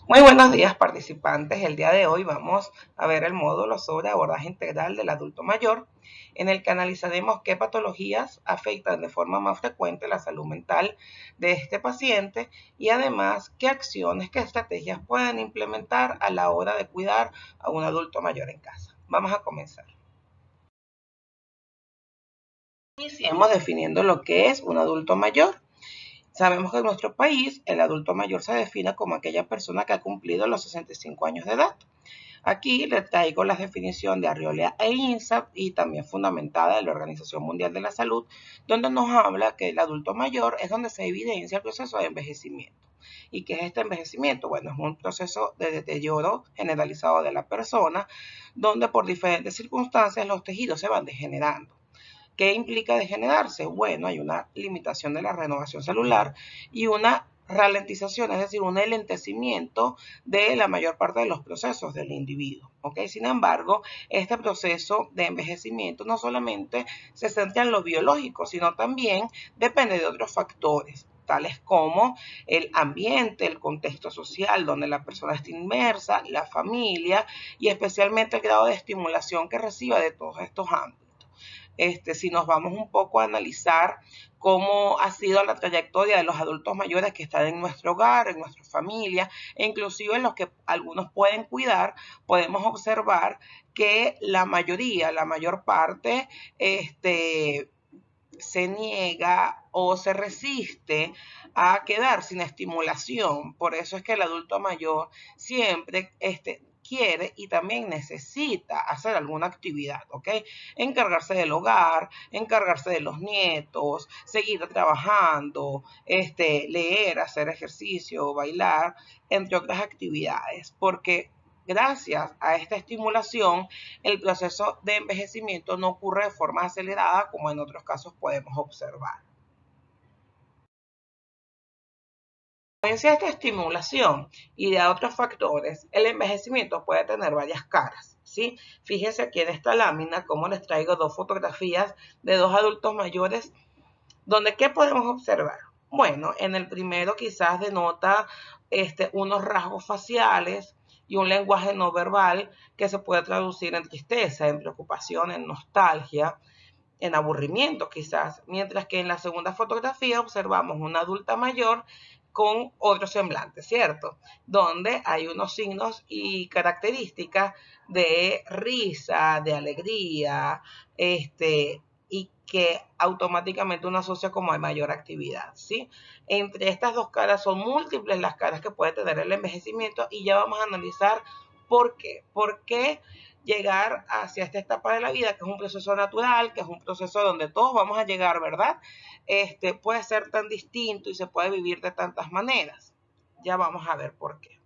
Muy buenos días, participantes. El día de hoy vamos a ver el módulo sobre abordaje integral del adulto mayor, en el que analizaremos qué patologías afectan de forma más frecuente la salud mental de este paciente y además qué acciones, qué estrategias pueden implementar a la hora de cuidar a un adulto mayor en casa. Vamos a comenzar. Iniciemos definiendo lo que es un adulto mayor. Sabemos que en nuestro país el adulto mayor se define como aquella persona que ha cumplido los 65 años de edad. Aquí les traigo la definición de Arriola e INSAF y también fundamentada de la Organización Mundial de la Salud, donde nos habla que el adulto mayor es donde se evidencia el proceso de envejecimiento. ¿Y qué es este envejecimiento? Bueno, es un proceso de deterioro generalizado de la persona, donde por diferentes circunstancias los tejidos se van degenerando. ¿Qué implica degenerarse? Bueno, hay una limitación de la renovación celular y una ralentización, es decir, un enlentecimiento de la mayor parte de los procesos del individuo. ¿Okay? Sin embargo, este proceso de envejecimiento no solamente se centra en lo biológico, sino también depende de otros factores, tales como el ambiente, el contexto social donde la persona está inmersa, la familia y especialmente el grado de estimulación que reciba de todos estos ámbitos. Si nos vamos un poco a analizar cómo ha sido la trayectoria de los adultos mayores que están en nuestro hogar, en nuestra familia, e inclusive en los que algunos pueden cuidar, podemos observar que la mayoría, la mayor parte, se niega o se resiste a quedar sin estimulación. Por eso es que el adulto mayor siempre quiere y también necesita hacer alguna actividad, ¿ok? Encargarse del hogar, encargarse de los nietos, seguir trabajando, leer, hacer ejercicio, bailar, entre otras actividades, porque gracias a esta estimulación, el proceso de envejecimiento no ocurre de forma acelerada como en otros casos podemos observar. A consecuencia de esta estimulación y de otros factores, el envejecimiento puede tener varias caras, ¿sí? Fíjense aquí en esta lámina cómo les traigo dos fotografías de dos adultos mayores, donde ¿qué podemos observar? Bueno, en el primero quizás denota unos rasgos faciales y un lenguaje no verbal que se puede traducir en tristeza, en preocupación, en nostalgia, en aburrimiento quizás, mientras que en la segunda fotografía observamos una adulta mayor con otro semblante, ¿cierto? Donde hay unos signos y características de risa, de alegría, y que automáticamente uno asocia como a mayor actividad, ¿sí? Entre estas dos caras son múltiples las caras que puede tener el envejecimiento y ya vamos a analizar por qué. ¿Por qué llegar hacia esta etapa de la vida, que es un proceso natural, que es un proceso donde todos vamos a llegar, ¿verdad? Puede ser tan distinto y se puede vivir de tantas maneras. Ya vamos a ver por qué.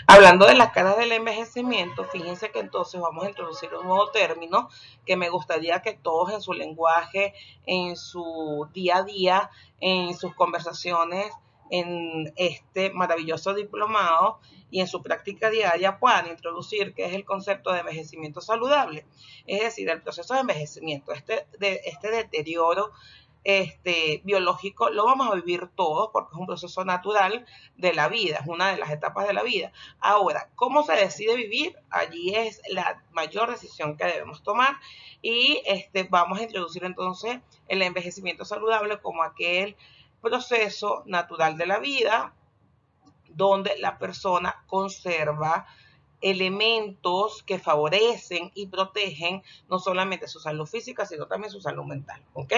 Hablando de las caras del envejecimiento, fíjense que entonces vamos a introducir un nuevo término que me gustaría que todos en su lenguaje, en su día a día, en sus conversaciones, en este maravilloso diplomado y en su práctica diaria puedan introducir, que es el concepto de envejecimiento saludable. Es decir, el proceso de envejecimiento, este deterioro biológico, lo vamos a vivir todos porque es un proceso natural de la vida, es una de las etapas de la vida. Ahora, ¿cómo se decide vivir? Allí es la mayor decisión que debemos tomar y vamos a introducir entonces el envejecimiento saludable como aquel proceso natural de la vida donde la persona conserva elementos que favorecen y protegen no solamente su salud física, sino también su salud mental, ¿ok?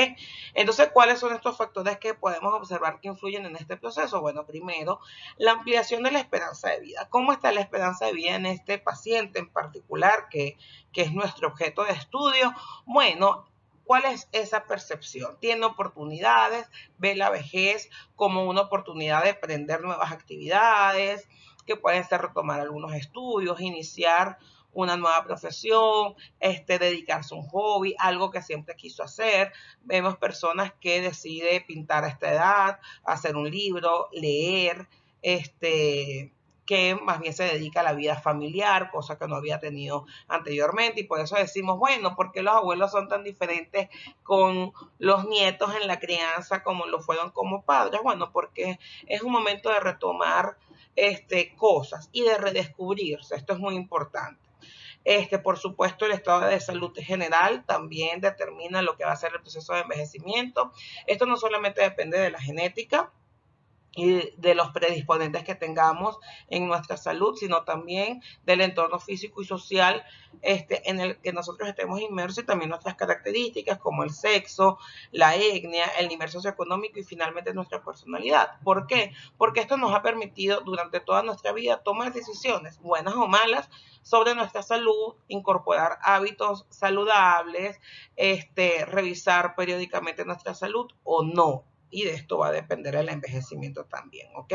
Entonces, ¿cuáles son estos factores que podemos observar que influyen en este proceso? Bueno, primero, la ampliación de la esperanza de vida. ¿Cómo está la esperanza de vida en este paciente en particular, que es nuestro objeto de estudio? Bueno, ¿cuál es esa percepción? Tiene oportunidades, ve la vejez como una oportunidad de aprender nuevas actividades, que pueden ser retomar algunos estudios, iniciar una nueva profesión, dedicarse a un hobby, algo que siempre quiso hacer. Vemos personas que deciden pintar a esta edad, hacer un libro, leer, que que más bien se dedica a la vida familiar, cosa que no había tenido anteriormente, y por eso decimos, bueno, ¿por qué los abuelos son tan diferentes con los nietos en la crianza como lo fueron como padres? Bueno, porque es un momento de retomar cosas y de redescubrirse. Esto es muy importante. Por supuesto, el estado de salud general también determina lo que va a ser el proceso de envejecimiento. Esto no solamente depende de la genética y de los predisponentes que tengamos en nuestra salud, sino también del entorno físico y social en el que nosotros estemos inmersos, y también nuestras características como el sexo, la etnia, el nivel socioeconómico y finalmente nuestra personalidad. ¿Por qué? Porque esto nos ha permitido durante toda nuestra vida tomar decisiones, buenas o malas, sobre nuestra salud, incorporar hábitos saludables, revisar periódicamente nuestra salud o no. Y de esto va a depender el envejecimiento también, ¿ok?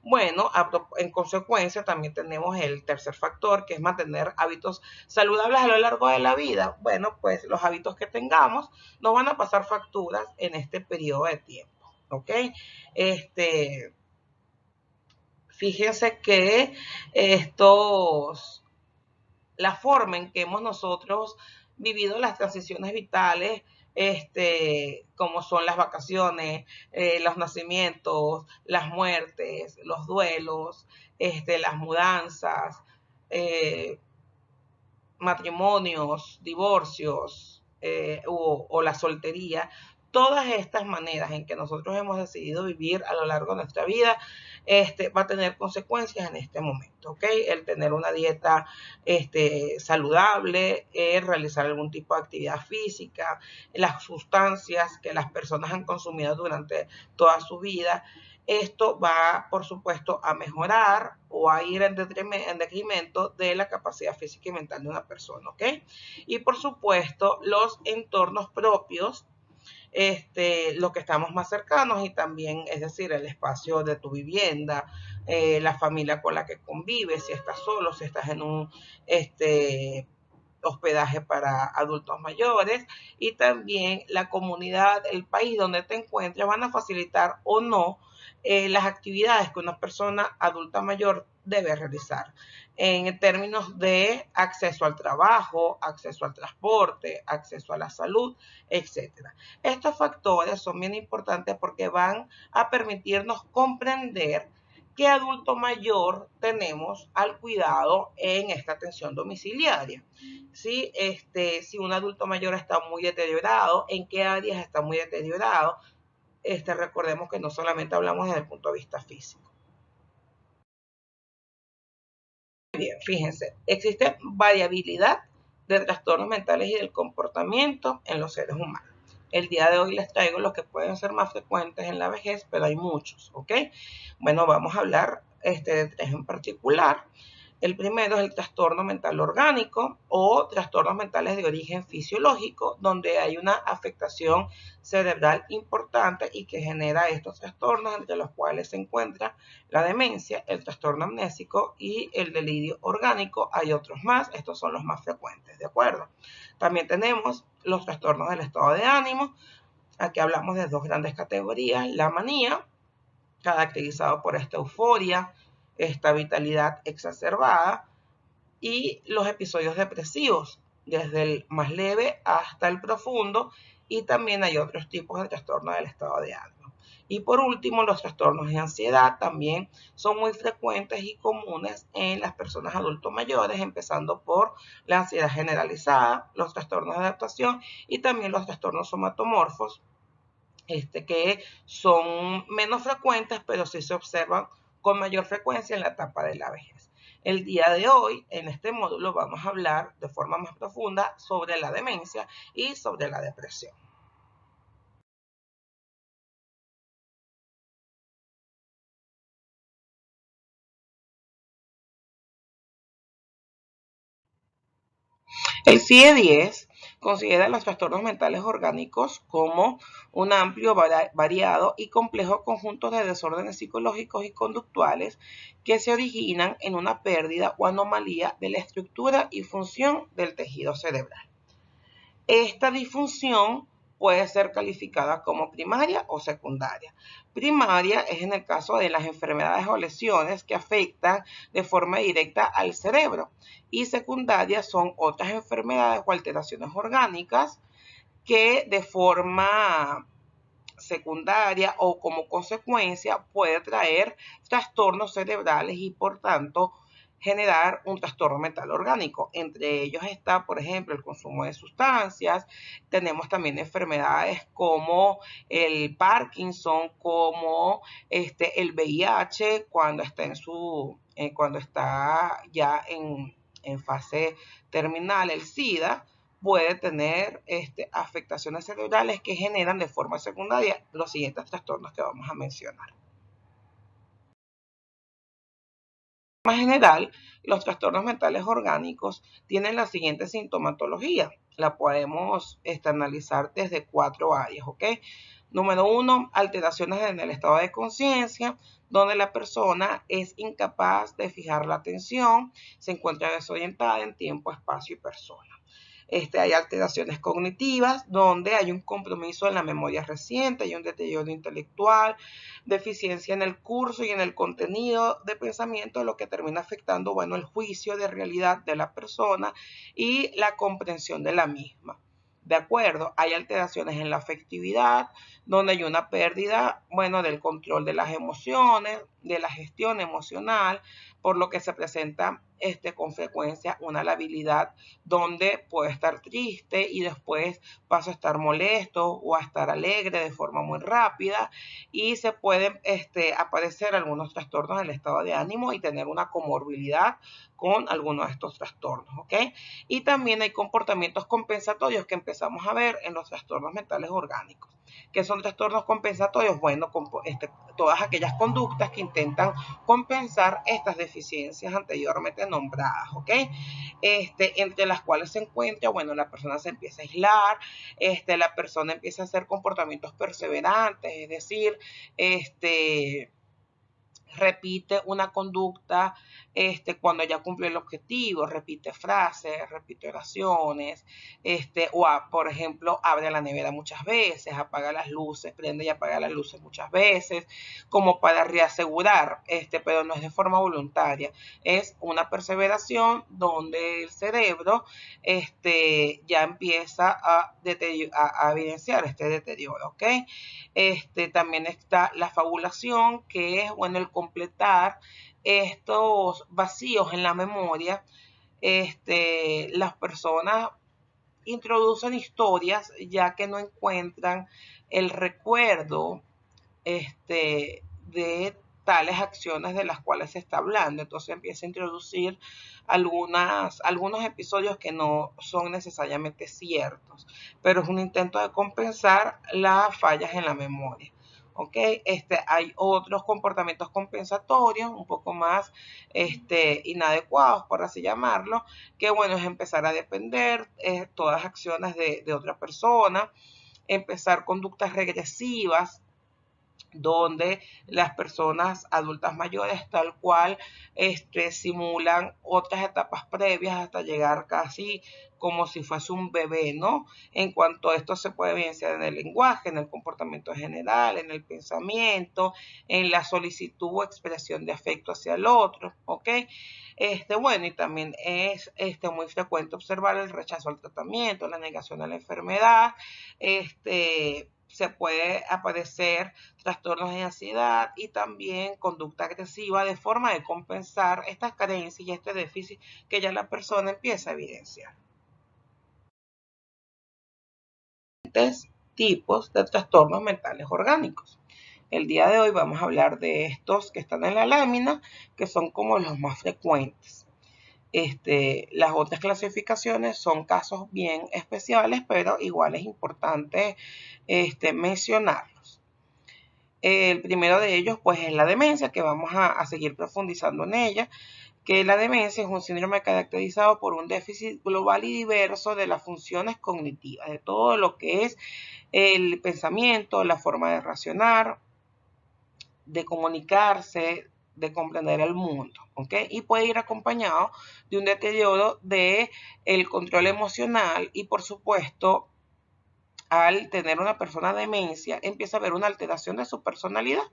Bueno, en consecuencia también tenemos el tercer factor, que es mantener hábitos saludables a lo largo de la vida. Bueno, pues los hábitos que tengamos nos van a pasar facturas en este periodo de tiempo, ¿ok? Fíjense que la forma en que hemos nosotros vivido las transiciones vitales, como son las vacaciones, los nacimientos, las muertes, los duelos, las mudanzas, eh, matrimonios, divorcios o la soltería, todas estas maneras en que nosotros hemos decidido vivir a lo largo de nuestra vida, va a tener consecuencias en este momento, ¿ok? El tener una dieta saludable, realizar algún tipo de actividad física, las sustancias que las personas han consumido durante toda su vida. Esto va, por supuesto, a mejorar o a ir en detrimento de la capacidad física y mental de una persona, ¿ok? Y, por supuesto, los entornos propios, los que estamos más cercanos y también, es decir, el espacio de tu vivienda, la familia con la que convives, si estás solo, si estás en un hospedaje para adultos mayores, y también la comunidad, el país donde te encuentres van a facilitar o no las actividades que una persona adulta mayor debe realizar en términos de acceso al trabajo, acceso al transporte, acceso a la salud, etcétera. Estos factores son bien importantes porque van a permitirnos comprender qué adulto mayor tenemos al cuidado en esta atención domiciliaria. ¿Sí? Si un adulto mayor está muy deteriorado, en qué áreas está muy deteriorado. Recordemos que no solamente hablamos desde el punto de vista físico. Bien, fíjense, existe variabilidad de trastornos mentales y del comportamiento en los seres humanos. El día de hoy les traigo los que pueden ser más frecuentes en la vejez, pero hay muchos, ¿ok? Bueno, vamos a hablar de tres en particular. El primero es el trastorno mental orgánico o trastornos mentales de origen fisiológico, donde hay una afectación cerebral importante y que genera estos trastornos, entre los cuales se encuentra la demencia, el trastorno amnésico y el delirio orgánico. Hay otros más, estos son los más frecuentes, ¿de acuerdo? También tenemos los trastornos del estado de ánimo. Aquí hablamos de dos grandes categorías: la manía, caracterizado por esta euforia, esta vitalidad exacerbada, y los episodios depresivos, desde el más leve hasta el profundo, y también hay otros tipos de trastornos del estado de ánimo. Y por último, los trastornos de ansiedad también son muy frecuentes y comunes en las personas adultos mayores, empezando por la ansiedad generalizada, los trastornos de adaptación y también los trastornos somatomorfos, que son menos frecuentes, pero sí se observan con mayor frecuencia en la etapa de la vejez. El día de hoy, en este módulo, vamos a hablar de forma más profunda sobre la demencia y sobre la depresión. El CIE-10 considera los trastornos mentales orgánicos como un amplio, variado y complejo conjunto de desórdenes psicológicos y conductuales que se originan en una pérdida o anomalía de la estructura y función del tejido cerebral. Esta disfunción puede ser calificada como primaria o secundaria. Primaria es en el caso de las enfermedades o lesiones que afectan de forma directa al cerebro, y secundaria son otras enfermedades o alteraciones orgánicas que de forma secundaria o como consecuencia puede traer trastornos cerebrales y por tanto generar un trastorno mental orgánico. Entre ellos está, por ejemplo, el consumo de sustancias. Tenemos también enfermedades como el Parkinson, como el VIH cuando está ya en fase terminal, el SIDA puede tener afectaciones cerebrales que generan de forma secundaria los siguientes trastornos que vamos a mencionar. En general, los trastornos mentales orgánicos tienen la siguiente sintomatología. La podemos analizar desde 4 áreas, ¿ok? Número 1, alteraciones en el estado de conciencia, donde la persona es incapaz de fijar la atención, se encuentra desorientada en tiempo, espacio y persona. Hay alteraciones cognitivas, donde hay un compromiso en la memoria reciente, hay un deterioro intelectual, deficiencia en el curso y en el contenido de pensamiento, lo que termina afectando, bueno, el juicio de realidad de la persona y la comprensión de la misma. De acuerdo, hay alteraciones en la afectividad, donde hay una pérdida, bueno, del control de las emociones, de la gestión emocional, por lo que se presenta con frecuencia una labilidad donde puede estar triste y después paso a estar molesto o a estar alegre de forma muy rápida, y se pueden aparecer algunos trastornos del estado de ánimo y tener una comorbilidad con algunos de estos trastornos, ¿ok? Y también hay comportamientos compensatorios que empezamos a ver en los trastornos mentales orgánicos. ¿Qué son trastornos compensatorios? Bueno, todas aquellas conductas que intentan compensar estas deficiencias anteriormente nombradas, ¿ok? Entre las cuales se encuentra, bueno, la persona se empieza a aislar, la persona empieza a hacer comportamientos perseverantes, es decir, repite una conducta cuando ya cumple el objetivo, repite frases, repite oraciones, por ejemplo, abre la nevera muchas veces, apaga las luces, prende y apaga las luces muchas veces, como para reasegurar, pero no es de forma voluntaria, es una perseveración donde el cerebro ya empieza a evidenciar este deterioro, ¿ok? También está la fabulación, que es, bueno, el completar estos vacíos en la memoria. Las personas introducen historias ya que no encuentran el recuerdo de tales acciones de las cuales se está hablando. Entonces empieza a introducir algunos episodios que no son necesariamente ciertos, pero es un intento de compensar las fallas en la memoria. ¿Ok? Hay otros comportamientos compensatorios un poco más inadecuados, por así llamarlo, que bueno, es empezar a depender todas las acciones de otra persona, empezar conductas regresivas, donde las personas adultas mayores tal cual simulan otras etapas previas hasta llegar casi como si fuese un bebé, ¿no? En cuanto a esto se puede evidenciar en el lenguaje, en el comportamiento general, en el pensamiento, en la solicitud o expresión de afecto hacia el otro, ¿ok? Bueno, y también es muy frecuente observar el rechazo al tratamiento, la negación a la enfermedad, se puede aparecer trastornos de ansiedad y también conducta agresiva de forma de compensar estas carencias y este déficit que ya la persona empieza a evidenciar. Tipos de trastornos mentales orgánicos. El día de hoy vamos a hablar de estos que están en la lámina, que son como los más frecuentes. Las otras clasificaciones son casos bien especiales, pero igual es importante mencionarlos. El primero de ellos, pues, es la demencia, que vamos a seguir profundizando en ella, que la demencia es un síndrome caracterizado por un déficit global y diverso de las funciones cognitivas, de todo lo que es el pensamiento, la forma de razonar, de comunicarse, de comprender el mundo, ¿ok? Y puede ir acompañado de un deterioro del control emocional y, por supuesto, al tener una persona demencia, empieza a haber una alteración de su personalidad,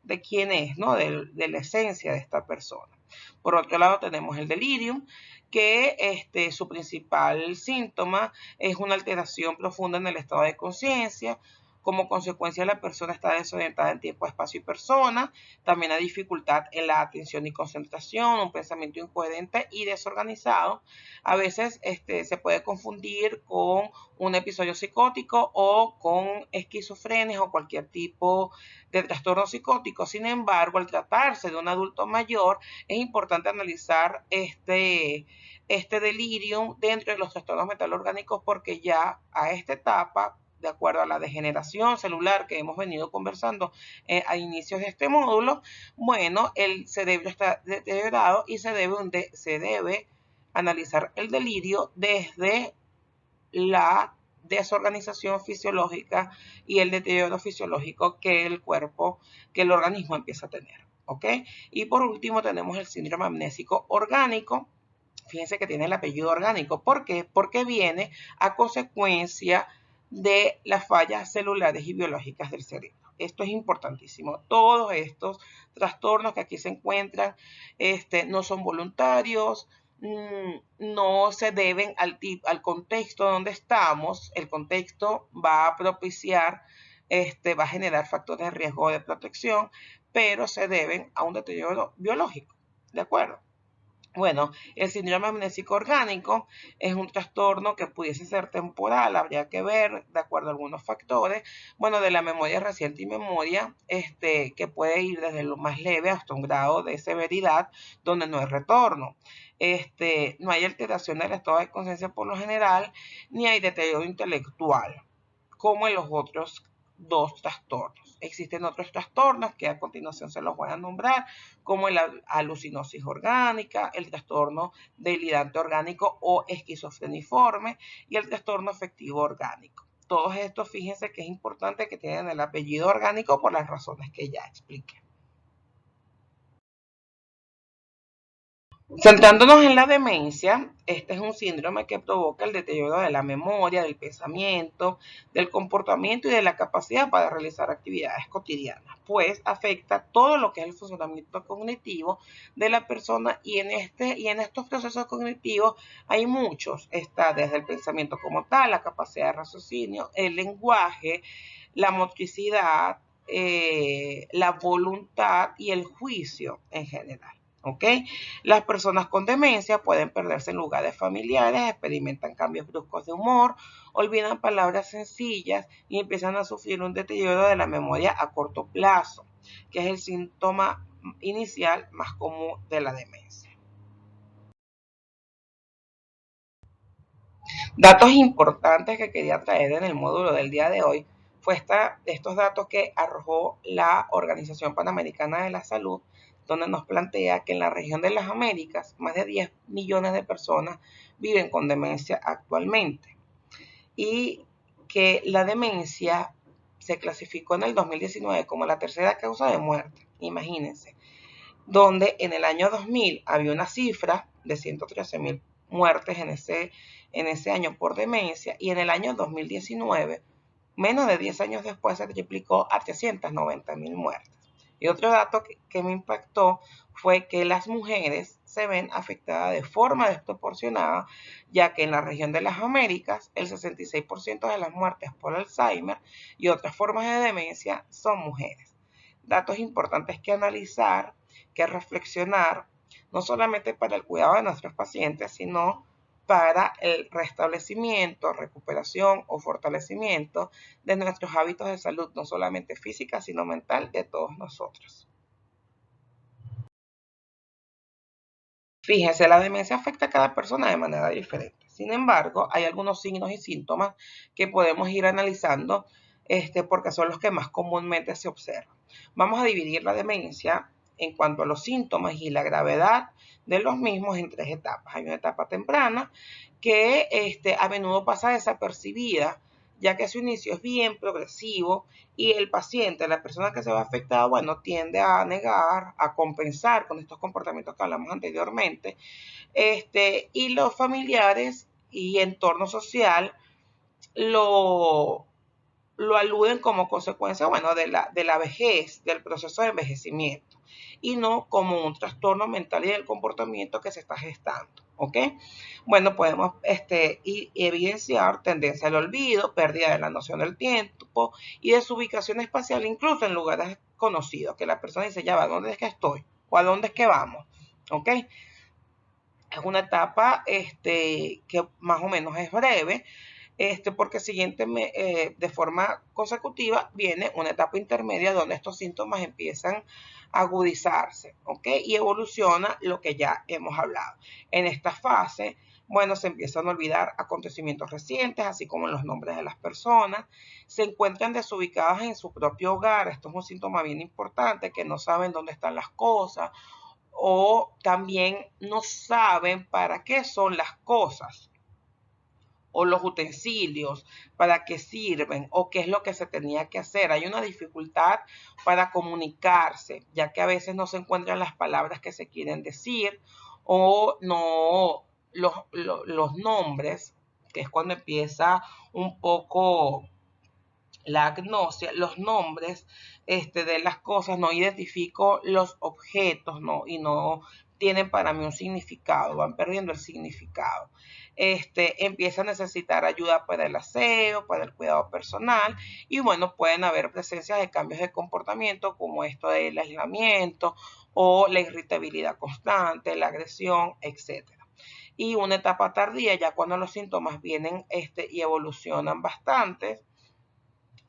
de quién es, ¿no? De la esencia de esta persona. Por otro lado, tenemos el delirium, que su principal síntoma es una alteración profunda en el estado de conciencia. Como consecuencia, la persona está desorientada en tiempo, espacio y persona. También hay dificultad en la atención y concentración, un pensamiento incoherente y desorganizado. A veces se puede confundir con un episodio psicótico o con esquizofrenia o cualquier tipo de trastorno psicótico. Sin embargo, al tratarse de un adulto mayor, es importante analizar este delirium dentro de los trastornos mental-orgánicos, porque ya a esta etapa, de acuerdo a la degeneración celular que hemos venido conversando a inicios de este módulo, bueno, el cerebro está deteriorado y se debe analizar el delirio desde la desorganización fisiológica y el deterioro fisiológico que el organismo empieza a tener. ¿Ok? Y por último tenemos el síndrome amnésico orgánico. Fíjense que tiene el apellido orgánico. ¿Por qué? Porque viene a consecuencia de las fallas celulares y biológicas del cerebro. Esto es importantísimo. Todos estos trastornos que aquí se encuentran no son voluntarios, no se deben al contexto donde estamos. El contexto va a propiciar, va a generar factores de riesgo de protección, pero se deben a un deterioro biológico. ¿De acuerdo? Bueno, el síndrome amnésico orgánico es un trastorno que pudiese ser temporal, habría que ver de acuerdo a algunos factores. Bueno, de la memoria reciente y memoria, que puede ir desde lo más leve hasta un grado de severidad donde no hay retorno. No hay alteración del estado de conciencia por lo general, ni hay deterioro intelectual, como en los otros dos trastornos. Existen otros trastornos que a continuación se los voy a nombrar, como la alucinosis orgánica, el trastorno delirante orgánico o esquizofreniforme y el trastorno afectivo orgánico. Todos estos, fíjense que es importante que tienen el apellido orgánico por las razones que ya expliqué. Centrándonos en la demencia, este es un síndrome que provoca el deterioro de la memoria, del pensamiento, del comportamiento y de la capacidad para realizar actividades cotidianas, pues afecta todo lo que es el funcionamiento cognitivo de la persona y en estos procesos cognitivos hay muchos. Está desde el pensamiento como tal, la capacidad de raciocinio, el lenguaje, la motricidad, la voluntad y el juicio en general. ¿Ok? Las personas con demencia pueden perderse en lugares familiares, experimentan cambios bruscos de humor, olvidan palabras sencillas y empiezan a sufrir un deterioro de la memoria a corto plazo, que es el síntoma inicial más común de la demencia. Datos importantes que quería traer en el módulo del día de hoy fue estos datos que arrojó la Organización Panamericana de la Salud, donde nos plantea que en la región de las Américas más de 10 millones de personas viven con demencia actualmente y que la demencia se clasificó en el 2019 como la tercera causa de muerte, imagínense, donde en el año 2000 había una cifra de 113.000 muertes en ese año por demencia, y en el año 2019, menos de 10 años después, se triplicó a 390.000 muertes. Y otro dato que me impactó fue que las mujeres se ven afectadas de forma desproporcionada, ya que en la región de las Américas el 66% de las muertes por Alzheimer y otras formas de demencia son mujeres. Datos importantes que analizar, que reflexionar, no solamente para el cuidado de nuestros pacientes, sino para el restablecimiento, recuperación o fortalecimiento de nuestros hábitos de salud, no solamente física, sino mental, de todos nosotros. Fíjense, la demencia afecta a cada persona de manera diferente. Sin embargo, hay algunos signos y síntomas que podemos ir analizando porque son los que más comúnmente se observan. Vamos a dividir la demencia en cuanto a los síntomas y la gravedad de los mismos en tres etapas. Hay una etapa temprana que a menudo pasa desapercibida, ya que su inicio es bien progresivo y el paciente, la persona que se va afectada, bueno, tiende a negar, a compensar con estos comportamientos que hablamos anteriormente, y los familiares y entorno social lo lo aluden como consecuencia, bueno, de la vejez, del proceso de envejecimiento, y no como un trastorno mental y del comportamiento que se está gestando, ¿ok? Bueno, podemos evidenciar tendencia al olvido, pérdida de la noción del tiempo y de su ubicación espacial, incluso en lugares conocidos, que la persona dice, ya va, ¿dónde es que estoy? ¿O a dónde es que vamos? ¿Ok? Es una etapa que más o menos es breve, porque de forma consecutiva viene una etapa intermedia donde estos síntomas empiezan a agudizarse, ¿ok? Y evoluciona lo que ya hemos hablado. En esta fase, bueno, se empiezan a olvidar acontecimientos recientes, así como los nombres de las personas, se encuentran desubicadas en su propio hogar, esto es un síntoma bien importante, que no saben dónde están las cosas, o también no saben para qué son las cosas o los utensilios, para qué sirven o qué es lo que se tenía que hacer. Hay una dificultad para comunicarse, ya que a veces no se encuentran las palabras que se quieren decir o no los nombres, que es cuando empieza un poco la agnosia, los nombres de las cosas, no identifico los objetos, ¿no? Y no tienen para mí un significado, van perdiendo el significado. Empieza a necesitar ayuda para el aseo, para el cuidado personal, y bueno, pueden haber presencias de cambios de comportamiento como esto del aislamiento o la irritabilidad constante, la agresión, etcétera. Y una etapa tardía, ya cuando los síntomas vienen y evolucionan bastante,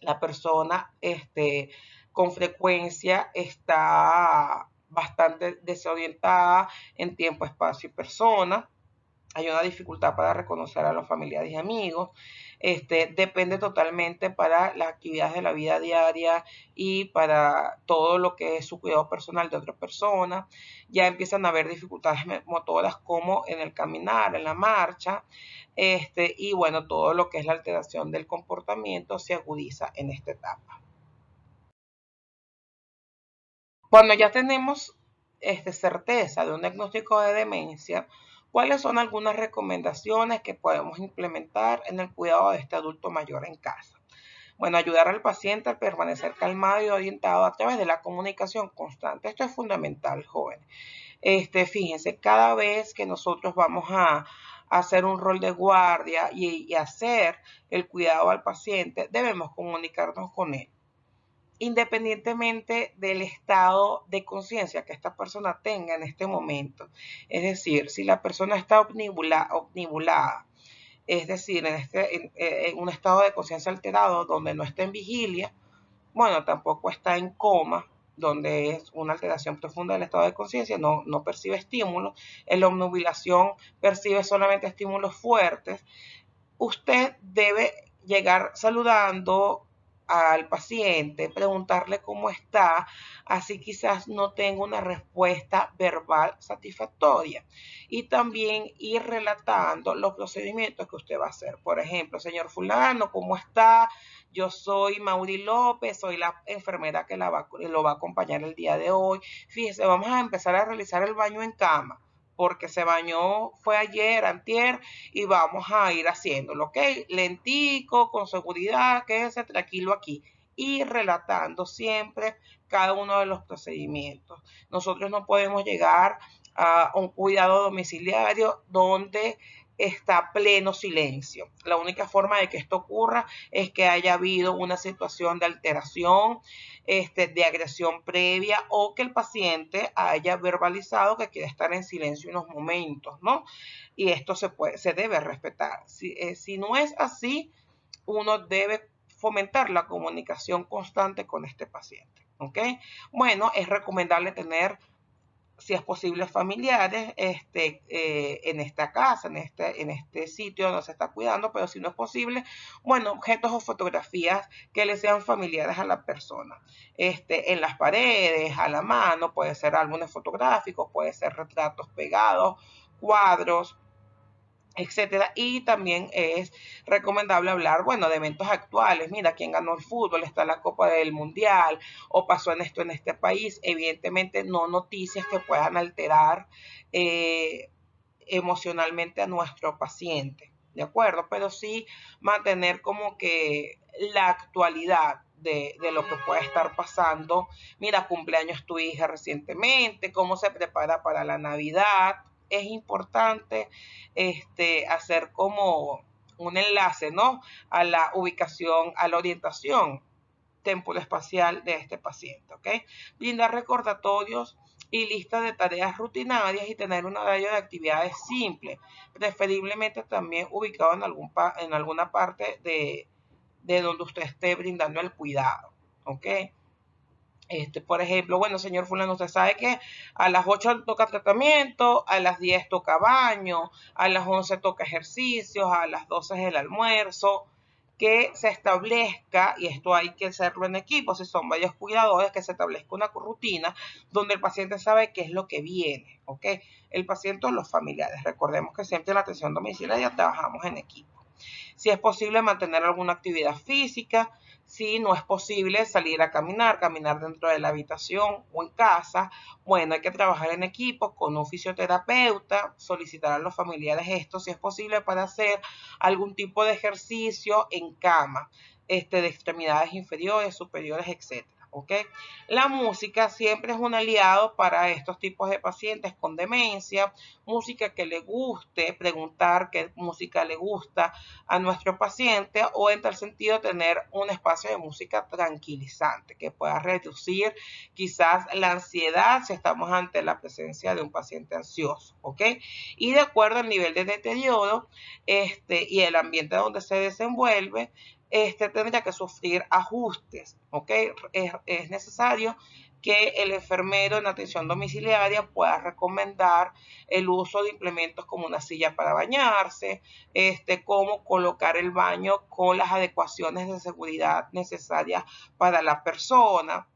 la persona con frecuencia está bastante desorientada en tiempo, espacio y persona. Hay una dificultad para reconocer a los familiares y amigos. Depende totalmente para las actividades de la vida diaria y para todo lo que es su cuidado personal de otra persona. Ya empiezan a haber dificultades motoras como en el caminar, en la marcha, y bueno, todo lo que es la alteración del comportamiento se agudiza en esta etapa. Cuando ya tenemos certeza de un diagnóstico de demencia, ¿cuáles son algunas recomendaciones que podemos implementar en el cuidado de este adulto mayor en casa? Bueno, ayudar al paciente a permanecer calmado y orientado a través de la comunicación constante. Esto es fundamental, jóvenes. Fíjense, cada vez que nosotros vamos a hacer un rol de guardia y hacer el cuidado al paciente, debemos comunicarnos con él independientemente del estado de conciencia que esta persona tenga en este momento. Es decir, si la persona está omnibulada, es decir, en un estado de conciencia alterado donde no está en vigilia, bueno, tampoco está en coma, donde es una alteración profunda del estado de conciencia, no percibe estímulos, en la obnubilación percibe solamente estímulos fuertes, usted debe llegar saludando al paciente, preguntarle cómo está, así quizás no tenga una respuesta verbal satisfactoria. Y también ir relatando los procedimientos que usted va a hacer. Por ejemplo, señor fulano, ¿cómo está? Yo soy Mauri López, soy la enfermera que lo va a acompañar el día de hoy. Fíjese, vamos a empezar a realizar el baño en cama porque se bañó, fue ayer, antier, y vamos a ir haciéndolo, ¿ok? Lentico, con seguridad, quédese tranquilo aquí. Y relatando siempre cada uno de los procedimientos. Nosotros no podemos llegar a un cuidado domiciliario donde está pleno silencio. La única forma de que esto ocurra es que haya habido una situación de alteración, de agresión previa o que el paciente haya verbalizado que quiere estar en silencio unos momentos, ¿no? Y esto se debe respetar. Si no es así, uno debe fomentar la comunicación constante con este paciente, ¿ok? Bueno, es recomendable tener, si es posible, familiares en esta casa, en este sitio donde se está cuidando, pero si no es posible, bueno, objetos o fotografías que le sean familiares a la persona. En las paredes, a la mano, puede ser álbumes fotográficos, puede ser retratos pegados, cuadros, etcétera. Y también es recomendable hablar, bueno, de eventos actuales. Mira, quién ganó el fútbol, está la Copa del Mundial, o pasó en esto en este país. Evidentemente, no noticias que puedan alterar emocionalmente a nuestro paciente, ¿de acuerdo? Pero sí mantener como que la actualidad de lo que puede estar pasando. Mira, cumpleaños tu hija recientemente, cómo se prepara para la Navidad. Es importante hacer como un enlace, ¿no? A la ubicación, a la orientación temporal de este paciente, ¿ok? Brindar recordatorios y listas de tareas rutinarias y tener un horario de actividades simple, preferiblemente también ubicado en alguna parte de donde usted esté brindando el cuidado, ¿ok? Por ejemplo, bueno, señor fulano, usted sabe que a las 8 toca tratamiento, a las 10 toca baño, a las 11 toca ejercicios, a las 12 es el almuerzo, que se establezca, y esto hay que hacerlo en equipo, si son varios cuidadores, que se establezca una rutina donde el paciente sabe qué es lo que viene, ¿ok? El paciente o los familiares. Recordemos que siempre en la atención domiciliaria trabajamos en equipo. Si es posible mantener alguna actividad física, si no es posible salir a caminar, caminar dentro de la habitación o en casa, bueno, hay que trabajar en equipo con un fisioterapeuta, solicitar a los familiares esto, si es posible, para hacer algún tipo de ejercicio en cama, de extremidades inferiores, superiores, etc. ¿Okay? La música siempre es un aliado para estos tipos de pacientes con demencia, música que le guste, preguntar qué música le gusta a nuestro paciente, o en tal sentido tener un espacio de música tranquilizante que pueda reducir quizás la ansiedad si estamos ante la presencia de un paciente ansioso, ¿ok? Y de acuerdo al nivel de deterioro y el ambiente donde se desenvuelve, tendría que sufrir ajustes, ¿ok? Es necesario que el enfermero en atención domiciliaria pueda recomendar el uso de implementos como una silla para bañarse, cómo colocar el baño con las adecuaciones de seguridad necesarias para la persona,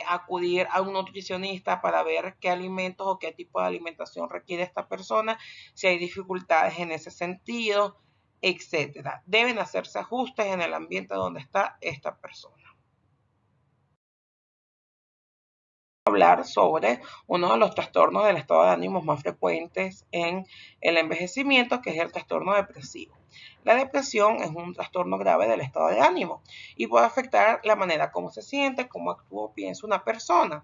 acudir a un nutricionista para ver qué alimentos o qué tipo de alimentación requiere esta persona, si hay dificultades en ese sentido, etcétera. Deben hacerse ajustes en el ambiente donde está esta persona. Hablar sobre uno de los trastornos del estado de ánimo más frecuentes en el envejecimiento, que es el trastorno depresivo. La depresión es un trastorno grave del estado de ánimo y puede afectar la manera como se siente, cómo actúa o piensa una persona.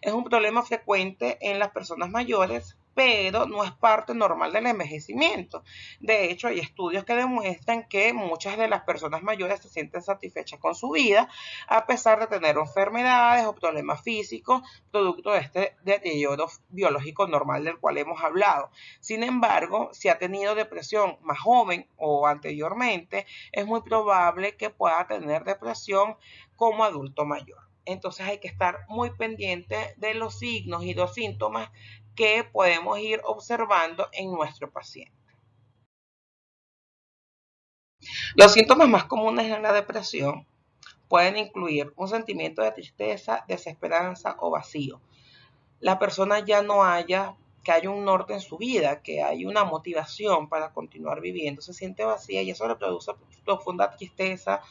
Es un problema frecuente en las personas mayores, pero no es parte normal del envejecimiento. De hecho, hay estudios que demuestran que muchas de las personas mayores se sienten satisfechas con su vida, a pesar de tener enfermedades o problemas físicos, producto de este deterioro biológico normal del cual hemos hablado. Sin embargo, si ha tenido depresión más joven o anteriormente, es muy probable que pueda tener depresión como adulto mayor. Entonces hay que estar muy pendiente de los signos y los síntomas que podemos ir observando en nuestro paciente. Los síntomas más comunes en la depresión pueden incluir un sentimiento de tristeza, desesperanza o vacío. La persona ya no haya, que haya un norte en su vida, que hay una motivación para continuar viviendo, se siente vacía y eso le produce profunda tristeza,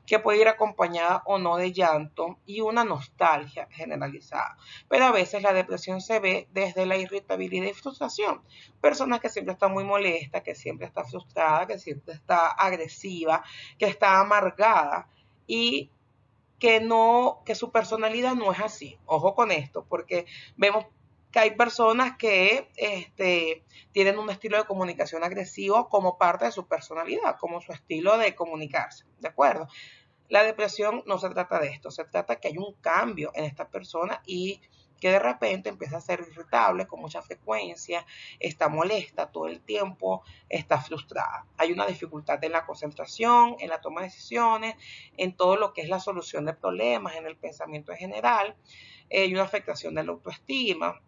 que puede ir acompañada o no de llanto y una nostalgia generalizada. Pero a veces la depresión se ve desde la irritabilidad y frustración. Personas que siempre están muy molestas, que siempre está frustrada, que siempre está agresiva, que está amargada y que su personalidad no es así. Ojo con esto, porque vemos que hay personas que tienen un estilo de comunicación agresivo como parte de su personalidad, como su estilo de comunicarse, ¿de acuerdo? La depresión no se trata de esto, se trata que hay un cambio en esta persona y que de repente empieza a ser irritable con mucha frecuencia, está molesta todo el tiempo, está frustrada. Hay una dificultad en la concentración, en la toma de decisiones, en todo lo que es la solución de problemas, en el pensamiento en general. Hay una afectación de la autoestima,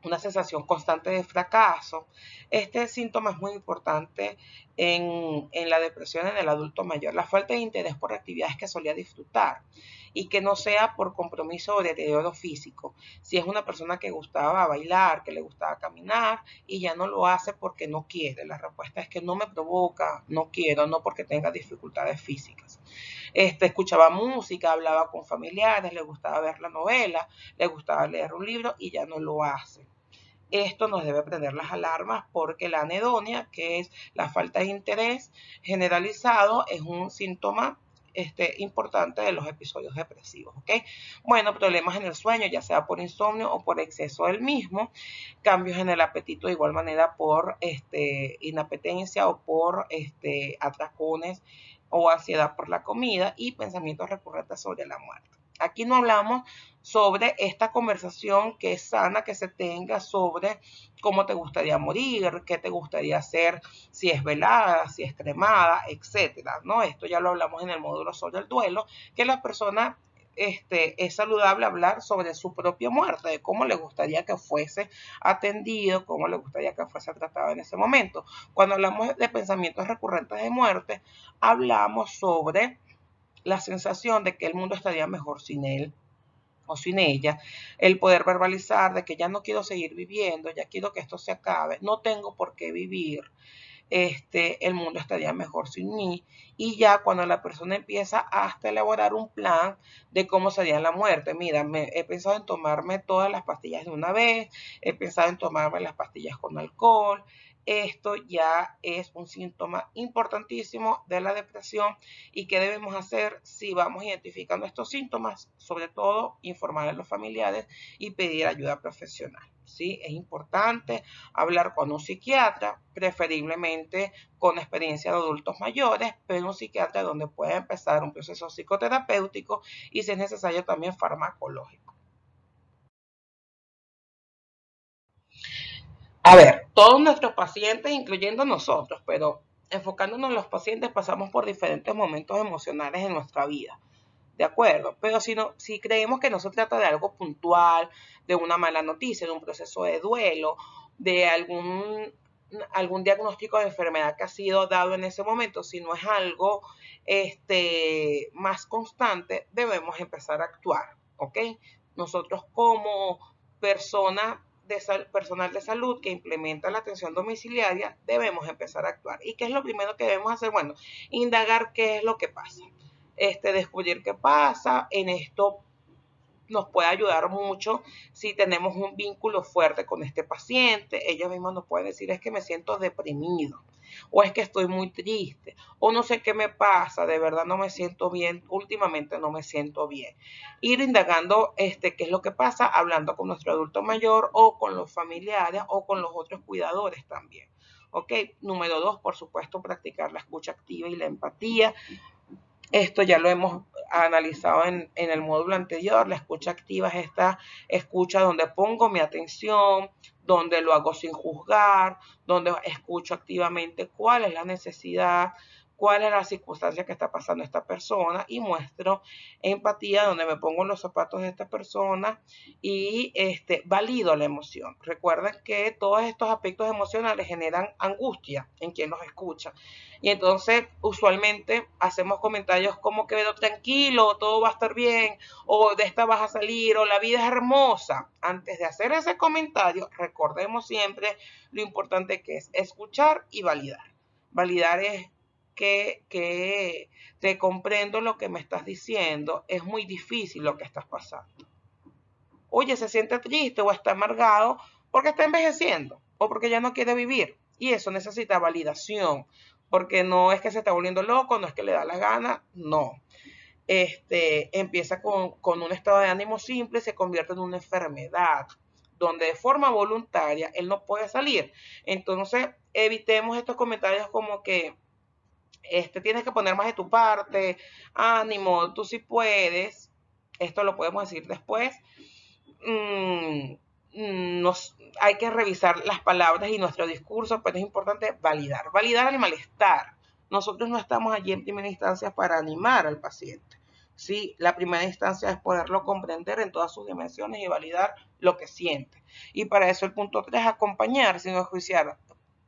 una sensación constante de fracaso. Este síntoma es muy importante en la depresión en el adulto mayor. La falta de interés por actividades que solía disfrutar y que no sea por compromiso o deterioro físico. Si es una persona que gustaba bailar, que le gustaba caminar y ya no lo hace porque no quiere. La respuesta es que no me provoca, no quiero, no porque tenga dificultades físicas. Escuchaba música, hablaba con familiares, le gustaba ver la novela, le gustaba leer un libro y ya no lo hace. esto nos debe prender las alarmas porque la anedonia, que es la falta de interés generalizado, es un síntoma importante de los episodios depresivos, ¿ok? Bueno, problemas en el sueño, ya sea por insomnio o por exceso del mismo, cambios en el apetito de igual manera por inapetencia o por atracones o ansiedad por la comida y pensamientos recurrentes sobre la muerte. Aquí no hablamos sobre esta conversación que es sana, que se tenga sobre cómo te gustaría morir, qué te gustaría hacer, si es velada, si es cremada, etcétera, ¿no? Esto ya lo hablamos en el módulo sobre el duelo, que la persona es saludable hablar sobre su propia muerte, de cómo le gustaría que fuese atendido, cómo le gustaría que fuese tratado en ese momento. Cuando hablamos de pensamientos recurrentes de muerte, hablamos sobre la sensación de que el mundo estaría mejor sin él o sin ella, el poder verbalizar de que ya no quiero seguir viviendo, ya quiero que esto se acabe, no tengo por qué vivir, el mundo estaría mejor sin mí. Y ya cuando la persona empieza hasta elaborar un plan de cómo sería la muerte, mira, he pensado en tomarme todas las pastillas de una vez, he pensado en tomarme las pastillas con alcohol. Esto ya es un síntoma importantísimo de la depresión. ¿Y qué debemos hacer si vamos identificando estos síntomas? Sobre todo, informar a los familiares y pedir ayuda profesional. ¿Sí? Es importante hablar con un psiquiatra, preferiblemente con experiencia de adultos mayores, pero un psiquiatra donde pueda empezar un proceso psicoterapéutico y si es necesario también farmacológico. A ver, todos nuestros pacientes, incluyendo nosotros, pero enfocándonos en los pacientes, pasamos por diferentes momentos emocionales en nuestra vida. De acuerdo, pero si creemos que no se trata de algo puntual, de una mala noticia, de un proceso de duelo, de algún diagnóstico de enfermedad que ha sido dado en ese momento, si no es algo más constante, debemos empezar a actuar, ¿ok? Nosotros como personal de salud que implementa la atención domiciliaria, debemos empezar a actuar. ¿Y qué es lo primero que debemos hacer? Bueno, indagar qué es lo que pasa. Descubrir qué pasa. En esto nos puede ayudar mucho si tenemos un vínculo fuerte con este paciente. Ellos mismos nos pueden decir, es que me siento deprimido, o es que estoy muy triste, o no sé qué me pasa, de verdad no me siento bien, últimamente no me siento bien. Ir indagando qué es lo que pasa, hablando con nuestro adulto mayor o con los familiares o con los otros cuidadores también. Ok, número 2, por supuesto, practicar la escucha activa y la empatía. Esto ya lo hemos analizado en el módulo anterior. La escucha activa es esta escucha donde pongo mi atención, donde lo hago sin juzgar, donde escucho activamente cuál es la necesidad, cuál es la circunstancia que está pasando esta persona y muestro empatía donde me pongo en los zapatos de esta persona y valido la emoción. Recuerden que todos estos aspectos emocionales generan angustia en quien los escucha. Y entonces usualmente hacemos comentarios como que veo tranquilo, todo va a estar bien, o de esta vas a salir, o la vida es hermosa. Antes de hacer ese comentario, recordemos siempre lo importante que es escuchar y validar. Validar es que te comprendo lo que me estás diciendo, es muy difícil lo que estás pasando. Oye, se siente triste o está amargado porque está envejeciendo o porque ya no quiere vivir. Y eso necesita validación, porque no es que se está volviendo loco, no es que le da la gana, no. Empieza con un estado de ánimo simple y se convierte en una enfermedad, donde de forma voluntaria él no puede salir. Entonces, evitemos estos comentarios como que tienes que poner más de tu parte, ánimo, tú sí puedes. Esto lo podemos decir después. Hay que revisar las palabras y nuestro discurso, pero es importante validar el malestar. Nosotros no estamos allí en primera instancia para animar al paciente. Sí, la primera instancia es poderlo comprender en todas sus dimensiones y validar lo que siente. Y para eso el punto 3, acompañar sin enjuiciar.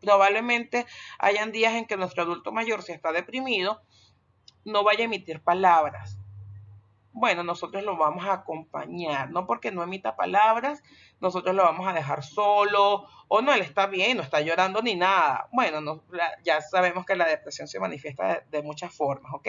Probablemente hayan días en que nuestro adulto mayor, si está deprimido, no vaya a emitir palabras. Bueno, nosotros lo vamos a acompañar, no porque no emita palabras, nosotros lo vamos a dejar solo, o no, él está bien, no está llorando ni nada. Bueno, ya sabemos que la depresión se manifiesta de muchas formas, ¿ok?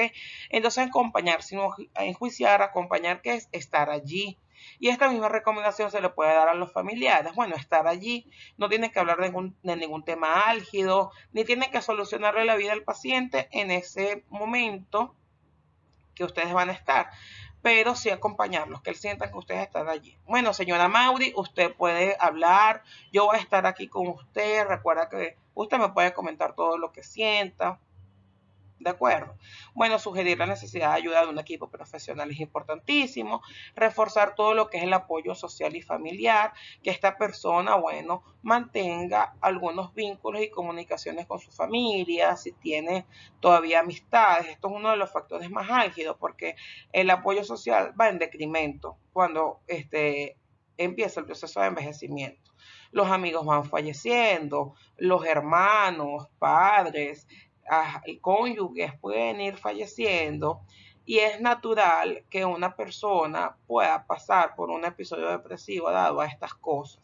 Entonces, acompañar sin enjuiciar, acompañar, que es estar allí, Y esta misma recomendación se le puede dar a los familiares. Bueno, estar allí, no tienen que hablar de ningún tema álgido, ni tienen que solucionarle la vida al paciente en ese momento que ustedes van a estar, pero sí acompañarlos, que él sienta que ustedes están allí. Bueno, señora Mauri, usted puede hablar, yo voy a estar aquí con usted, recuerda que usted me puede comentar todo lo que sienta. ¿De acuerdo? Bueno, sugerir la necesidad de ayuda de un equipo profesional es importantísimo. Reforzar todo lo que es el apoyo social y familiar, que esta persona, bueno, mantenga algunos vínculos y comunicaciones con su familia, si tiene todavía amistades. Esto es uno de los factores más álgidos porque el apoyo social va en decremento cuando empieza el proceso de envejecimiento. Los amigos van falleciendo, los hermanos, padres, cónyuges pueden ir falleciendo y es natural que una persona pueda pasar por un episodio depresivo dado a estas cosas.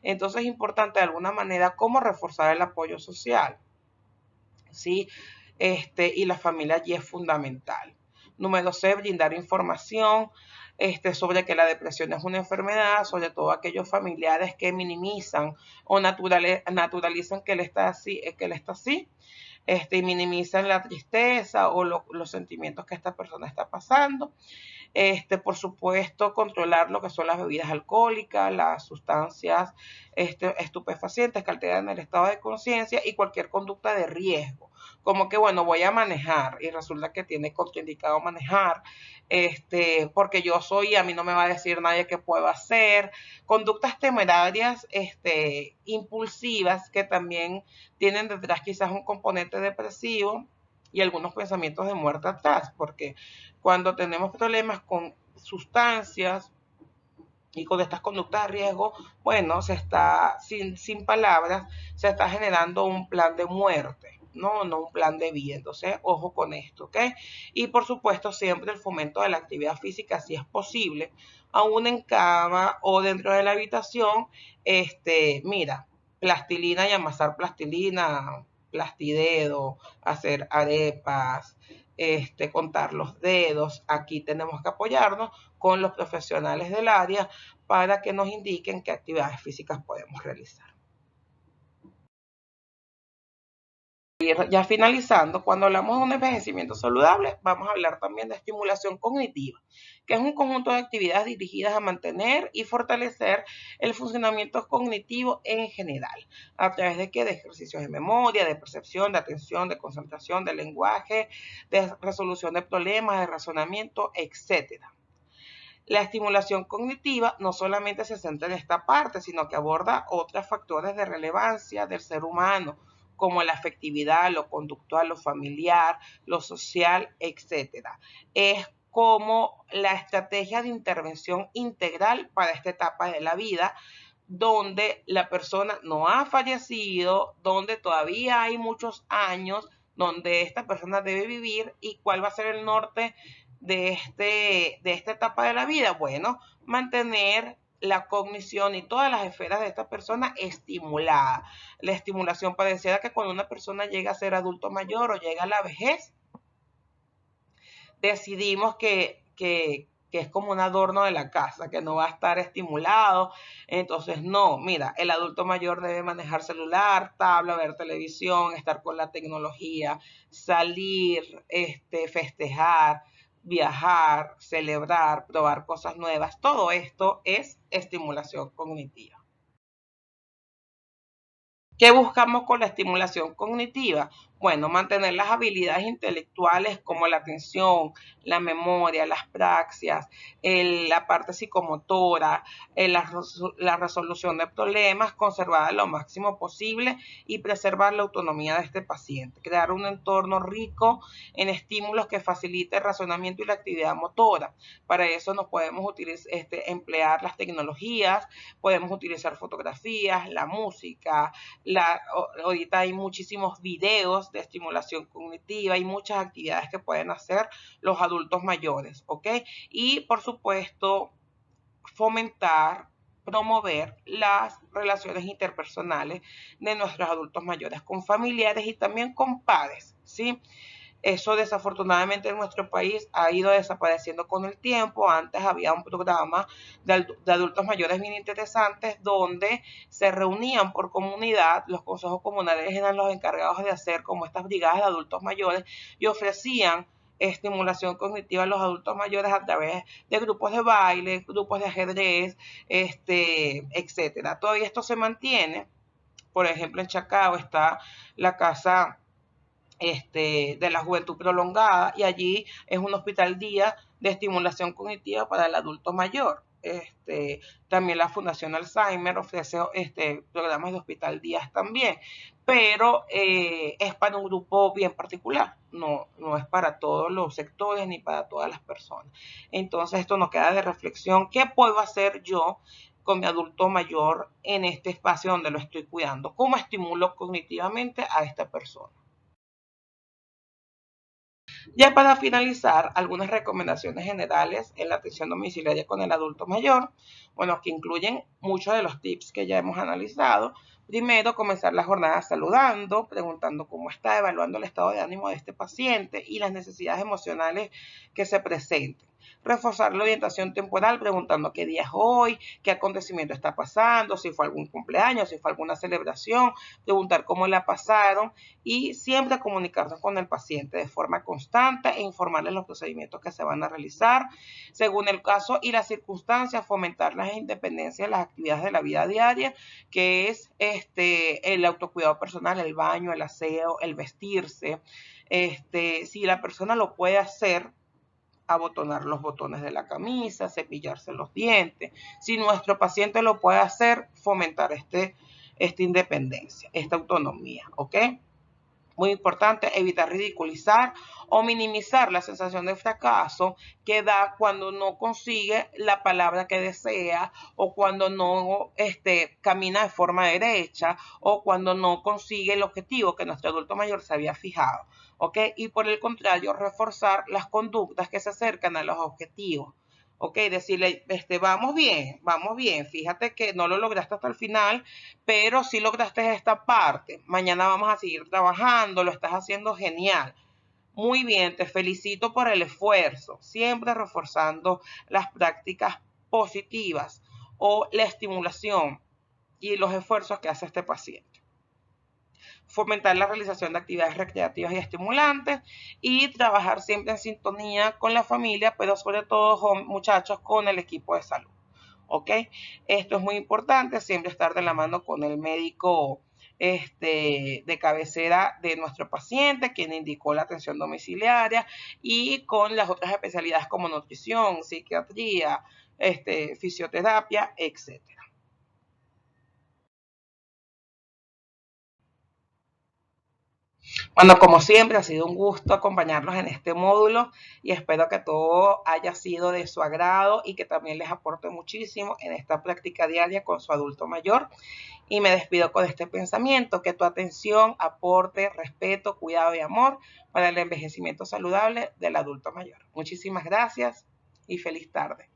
Entonces es importante de alguna manera cómo reforzar el apoyo social, ¿sí? Y la familia allí es fundamental. Número C, brindar información sobre que la depresión es una enfermedad, sobre todo aquellos familiares que minimizan o naturalizan que él está así, y minimizan la tristeza o los sentimientos que esta persona está pasando. Por supuesto, controlar lo que son las bebidas alcohólicas, las sustancias estupefacientes que alteran el estado de conciencia y cualquier conducta de riesgo. Como que, bueno, voy a manejar y resulta que tiene contraindicado manejar, porque yo soy y a mí no me va a decir nadie qué puedo hacer. Conductas temerarias, impulsivas, que también tienen detrás quizás un componente depresivo y algunos pensamientos de muerte atrás, porque cuando tenemos problemas con sustancias y con estas conductas de riesgo, bueno, sin palabras, se está generando un plan de muerte, no un plan de vida. Entonces, ojo con esto, ¿ok? Y por supuesto, siempre el fomento de la actividad física, si es posible, aún en cama o dentro de la habitación, mira, plastilina y amasar plastilina, plastidedo, hacer arepas, contar los dedos. Aquí tenemos que apoyarnos con los profesionales del área para que nos indiquen qué actividades físicas podemos realizar. Ya finalizando, cuando hablamos de un envejecimiento saludable, vamos a hablar también de estimulación cognitiva, que es un conjunto de actividades dirigidas a mantener y fortalecer el funcionamiento cognitivo en general, a través de ejercicios de memoria, de percepción, de atención, de concentración, de lenguaje, de resolución de problemas, de razonamiento, etcétera. La estimulación cognitiva no solamente se centra en esta parte, sino que aborda otros factores de relevancia del ser humano, como la afectividad, lo conductual, lo familiar, lo social, etc. Es como la estrategia de intervención integral para esta etapa de la vida, donde la persona no ha fallecido, donde todavía hay muchos años, donde esta persona debe vivir y cuál va a ser el norte de esta etapa de la vida. Bueno, mantener la cognición y todas las esferas de esta persona estimulada. La estimulación pareciera que cuando una persona llega a ser adulto mayor o llega a la vejez, decidimos que es como un adorno de la casa, que no va a estar estimulado. Entonces, no, mira, el adulto mayor debe manejar celular, tabla, ver televisión, estar con la tecnología, salir, festejar, viajar, celebrar, probar cosas nuevas. Todo esto es estimulación cognitiva. ¿Qué buscamos con la estimulación cognitiva? Bueno, mantener las habilidades intelectuales como la atención, la memoria, las praxias, la parte psicomotora, la resolución de problemas, conservada lo máximo posible y preservar la autonomía de este paciente. Crear un entorno rico en estímulos que facilite el razonamiento y la actividad motora. Para eso nos podemos emplear las tecnologías, podemos utilizar fotografías, la música, ahorita hay muchísimos videos de estimulación cognitiva y muchas actividades que pueden hacer los adultos mayores, ¿ok? Y por supuesto, fomentar, promover las relaciones interpersonales de nuestros adultos mayores con familiares y también con padres, ¿sí? Eso desafortunadamente en nuestro país ha ido desapareciendo con el tiempo. Antes había un programa de adultos mayores bien interesantes donde se reunían por comunidad. Los consejos comunales eran los encargados de hacer como estas brigadas de adultos mayores y ofrecían estimulación cognitiva a los adultos mayores a través de grupos de baile, grupos de ajedrez, etcétera. Todavía esto se mantiene. Por ejemplo, en Chacao está la casa de la juventud prolongada y allí es un hospital día de estimulación cognitiva para el adulto mayor. También la Fundación Alzheimer ofrece programas de hospital días también, pero es para un grupo bien particular, no es para todos los sectores ni para todas las personas. Entonces esto nos queda de reflexión, ¿qué puedo hacer yo con mi adulto mayor en este espacio donde lo estoy cuidando? ¿Cómo estimulo cognitivamente a esta persona? Ya para finalizar, algunas recomendaciones generales en la atención domiciliaria con el adulto mayor, bueno, que incluyen muchos de los tips que ya hemos analizado. Primero, comenzar la jornada saludando, preguntando cómo está, evaluando el estado de ánimo de este paciente y las necesidades emocionales que se presenten. Reforzar la orientación temporal preguntando qué día es hoy, qué acontecimiento está pasando, si fue algún cumpleaños, si fue alguna celebración, preguntar cómo la pasaron y siempre comunicarnos con el paciente de forma constante e informarle los procedimientos que se van a realizar. Según el caso y las circunstancias, fomentar la independencia de las actividades de la vida diaria, que es el autocuidado personal, el baño, el aseo, el vestirse. Si la persona lo puede hacer, abotonar los botones de la camisa, cepillarse los dientes. Si nuestro paciente lo puede hacer, fomentar esta independencia, esta autonomía, ¿ok? Muy importante, evitar ridiculizar o minimizar la sensación de fracaso que da cuando no consigue la palabra que desea o cuando no camina de forma derecha o cuando no consigue el objetivo que nuestro adulto mayor se había fijado. ¿Ok? Y por el contrario, reforzar las conductas que se acercan a los objetivos. Ok, decirle, vamos bien, fíjate que no lo lograste hasta el final, pero sí lograste esta parte. Mañana vamos a seguir trabajando, lo estás haciendo genial. Muy bien, te felicito por el esfuerzo, siempre reforzando las prácticas positivas o la estimulación y los esfuerzos que hace este paciente. Fomentar la realización de actividades recreativas y estimulantes y trabajar siempre en sintonía con la familia, pero sobre todo, muchachos, con el equipo de salud. ¿Ok? Esto es muy importante, siempre estar de la mano con el médico de cabecera de nuestro paciente, quien indicó la atención domiciliaria, y con las otras especialidades como nutrición, psiquiatría, fisioterapia, etcétera. Bueno, como siempre, ha sido un gusto acompañarlos en este módulo y espero que todo haya sido de su agrado y que también les aporte muchísimo en esta práctica diaria con su adulto mayor. Y me despido con este pensamiento, que tu atención aporte respeto, cuidado y amor para el envejecimiento saludable del adulto mayor. Muchísimas gracias y feliz tarde.